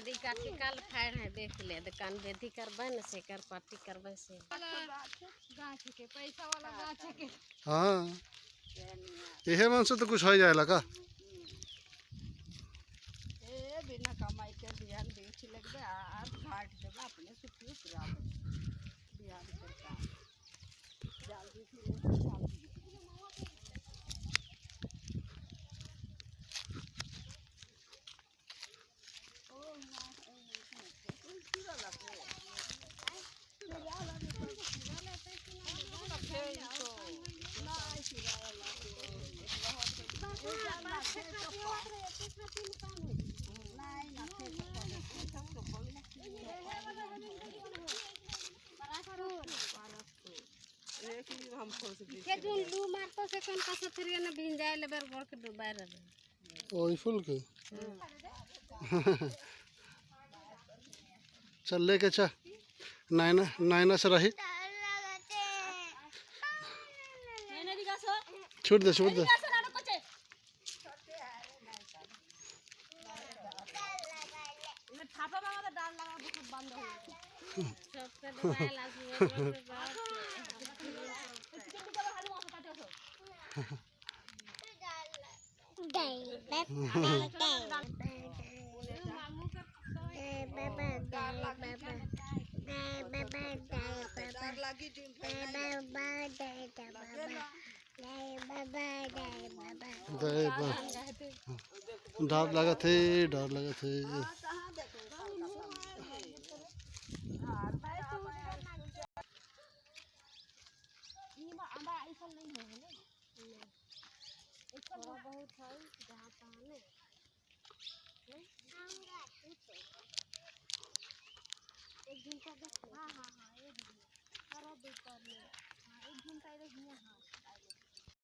बेदी काटी काल फाड़ है देख ले दुकान बेदी करबे न से कर पार्टी करबे से गाछ के पैसा वाला गाछ के हां यही मन से तो कुछ हो जाएगा का ए बिना कमाई के बियान बेच लगबे और काट देबे अपने सुखी पुराब बियान करता जल्दी फिर के जोन लू मारतो से कौन का सथरिया ने भिन जाए लेबर गोड़ के डुबाए रहे ओई फुल के चल लेके चा नायना नायना से रही छोड़ दे छापा मामा का डाल लगा बहुत बंद हो सब पे दबाए लागी है डर लगा थे बहुत है जहाँ तहाँ एक दिन का हाँ